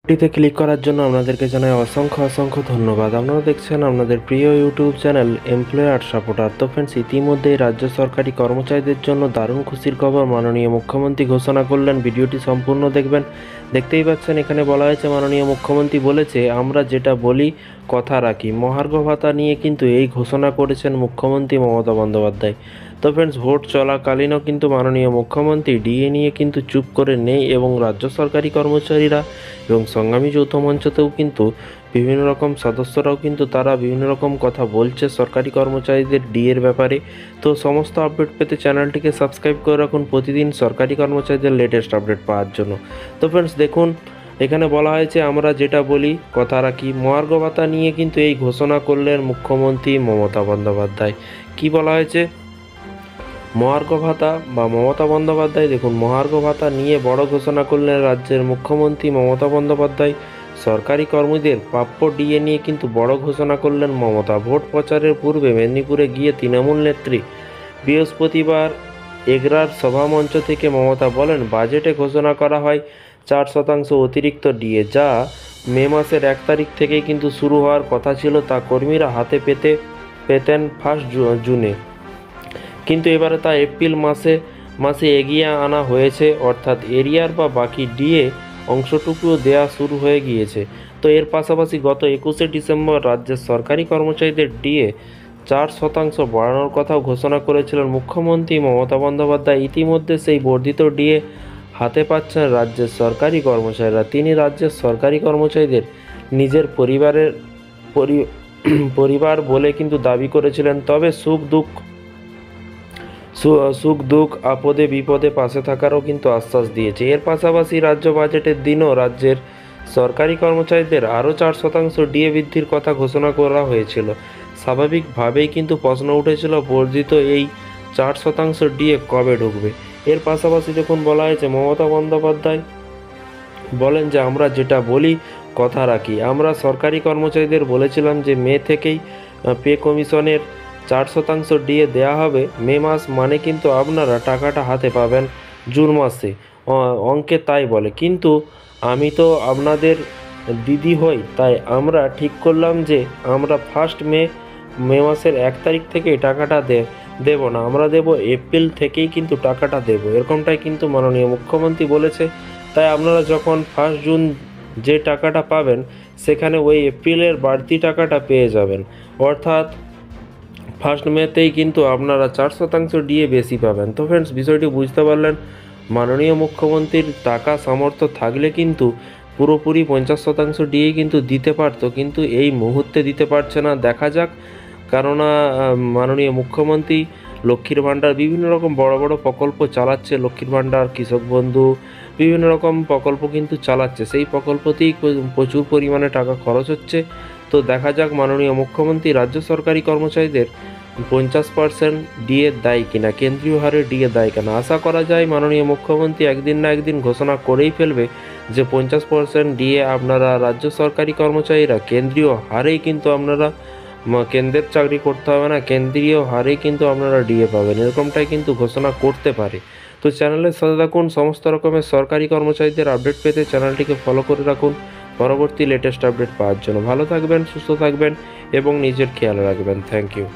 টিতে ক্লিক করার জন্য আপনাদেরকে জানাই অসংখ্য ধন্যবাদ। আপনারা দেখছেন আপনাদের প্রিয় ইউটিউব চ্যানেল এমপ্লয়ার সাপোর্টার। তো ফ্রেন্ডস, ইতিমধ্যেই রাজ্য সরকারি কর্মচারীদের জন্য দারুণ খুশির খবর মাননীয় মুখ্যমন্ত্রী ঘোষণা করলেন। ভিডিওটি সম্পূর্ণ দেখবেন। দেখতেই পাচ্ছেন এখানে বলা হয়েছে মাননীয় মুখ্যমন্ত্রী বলেছে, আমরা যেটা বলি কথা রাখি। মহার্ঘ ভাতা নিয়ে কিন্তু এই ঘোষণা করেছেন মুখ্যমন্ত্রী মমতা বন্দ্যোপাধ্যায়। তো ফ্রেন্ডস, ভোট চলাকালীনও কিন্তু মাননীয় মুখ্যমন্ত্রী ডিএ নিয়ে কিন্তু চুপ করে নেই এবং রাজ্য সরকারি কর্মচারীরা এবং সংগ্রামী যৌথ মঞ্চতেও কিন্তু বিভিন্ন রকম সদস্যরাও কিন্তু তারা বিভিন্ন রকম কথা বলছে সরকারি কর্মচারীদের ডিএর ব্যাপারে। তো সমস্ত আপডেট পেতে চ্যানেলটিকে সাবস্ক্রাইব করে রাখুন প্রতিদিন সরকারি কর্মচারীদের লেটেস্ট আপডেট পাওয়ার জন্য। তো ফ্রেন্ডস দেখুন, এখানে বলা হয়েছে আমরা যেটা বলি কথা রাখি। মহার্ঘ ভাতা নিয়ে কিন্তু এই ঘোষণা করলেন মুখ্যমন্ত্রী মমতা বন্দ্যোপাধ্যায়। কি বলা হয়েছে? মহার্ঘ ভাতা বা মমতা বন্দ্যোপাধ্যায়, দেখুন, মহার্ঘ ভাতা নিয়ে বড় ঘোষণা করলেন রাজ্যের মুখ্যমন্ত্রী মমতা বন্দ্যোপাধ্যায়। সরকারি কর্মীদের প্রাপ্য ডিএ নিয়ে কিন্তু বড় ঘোষণা করলেন মমতা। ভোট প্রচারের পূর্বে মেদিনীপুরে গিয়ে তৃণমূল নেত্রী বৃহস্পতিবার এগরার সভামঞ্চ থেকে মমতা বলেন, বাজেটে ঘোষণা করা হয় 4% অতিরিক্ত ডিএ, যা মে মাসের 1 তারিখ থেকেই কিন্তু শুরু হওয়ার কথা ছিল। তা কর্মীরা হাতে পেতেন 1 জুনে, কিন্তু এবারে তা এপ্রিল মাসে এগিয়ে আনা হয়েছে, অর্থাৎ এরিয়ার বা বাকি ডিএ অংশটুকুও দেয়া শুরু হয়ে গিয়েছে। তো এর পাশাপাশি গত 21শে ডিসেম্বর রাজ্যের সরকারি কর্মচারীদের ডিএ 4% বাড়ানোর কথাও ঘোষণা করেছিলেন মুখ্যমন্ত্রী মমতা বন্দ্যোপাধ্যায়। ইতিমধ্যে সেই বর্ধিত ডিএ হাতে পাচ্ছেন রাজ্যের সরকারি কর্মচারীরা। তিনি রাজ্যের সরকারি কর্মচারীদের নিজের পরিবার বলে কিন্তু দাবি করেছিলেন, তবে সুখ দুঃখ আপদে বিপদে পাশে থাকারও কিন্তু আশ্বাস দিয়েছে। এর পাশাপাশি রাজ্য বাজেটের দিনও রাজ্যের সরকারি কর্মচারীদের আরও 4% ডিএ বৃদ্ধির কথা ঘোষণা করা হয়েছিল। স্বাভাবিকভাবেই কিন্তু প্রশ্ন উঠেছিল, বর্ধিত এই 4% ডিএ কবে ঢুকবে? এর পাশাপাশি দেখুন বলা হয়েছে, মমতা বন্দ্যোপাধ্যায় বলেন যে আমরা যেটা বলি কথা রাখি। আমরা সরকারি কর্মচারীদের বলেছিলাম যে মে থেকেই পে কমিশনের 4% ডিএ দেওয়া হবে। মে মাস মানে কিন্তু আপনারা টাকাটা হাতে পাবেন জুন মাসে, অঙ্কে তাই বলে। কিন্তু আমি তো আপনাদের দিদি হই, তাই আমরা ঠিক করলাম যে আমরা মে মাসের 1 তারিখ থেকে টাকাটা দেব না, আমরা দেব এপ্রিল থেকেই কিন্তু টাকাটা দেব, এরকমটাই কিন্তু মাননীয় মুখ্যমন্ত্রী বলেছে। তাই আপনারা যখন 1 জুন যে টাকাটা পাবেন, সেখানে ওই এপ্রিলের বাড়তি টাকাটা পেয়ে যাবেন, অর্থাৎ 1 মেতেই কিন্তু আপনারা 4% ডিএ বেশি পাবেন। তো ফ্রেন্ডস, বিষয়টি বুঝতে পারলেন। মাননীয় মুখ্যমন্ত্রীর টাকা সামর্থ্য থাকলে কিন্তু পুরোপুরি 50% ডিএ কিন্তু দিতে পারতো, কিন্তু এই মুহূর্তে দিতে পারছে না। দেখা যাক, কেননা মাননীয় মুখ্যমন্ত্রী লক্ষ্মীর ভাণ্ডার বিভিন্ন রকম বড় প্রকল্প চালাচ্ছে। লক্ষ্মীর ভাণ্ডার, কৃষক বন্ধু, বিভিন্ন রকম প্রকল্প কিন্তু চালাচ্ছে। সেই প্রকল্পতেই প্রচুর পরিমাণে টাকা খরচ হচ্ছে। তো দেখা যাক মাননীয় মুখ্যমন্ত্রী রাজ্য সরকারি কর্মচারীদের 50% ডিএ দেয় কিনা, কেন্দ্রীয় হারে ডিএ দেয় কিনা। আশা করা যায় মাননীয় মুখ্যমন্ত্রী একদিন না একদিন ঘোষণা করেই ফেলবে যে 50% ডিএ আপনারা রাজ্য সরকারি কর্মচারীরা কেন্দ্রীয় হারেই কিন্তু আপনারা, কেন্দ্রের চাকরি করতে হবে না, কেন্দ্রীয় হারেই কিন্তু আপনারা ডিএ পাবেন, এরকমটাই কিন্তু ঘোষণা করতে পারে। তো চ্যানেলের সাথে থাকুন, সমস্ত রকমের সরকারি কর্মচারীদের আপডেট পেতে চ্যানেলটিকে ফলো করে রাখুন পরবর্তী লেটেস্ট আপডেট পাওয়ার জন্য। ভালো থাকবেন, সুস্থ থাকবেন এবং নিজের খেয়াল রাখবেন। Thank you.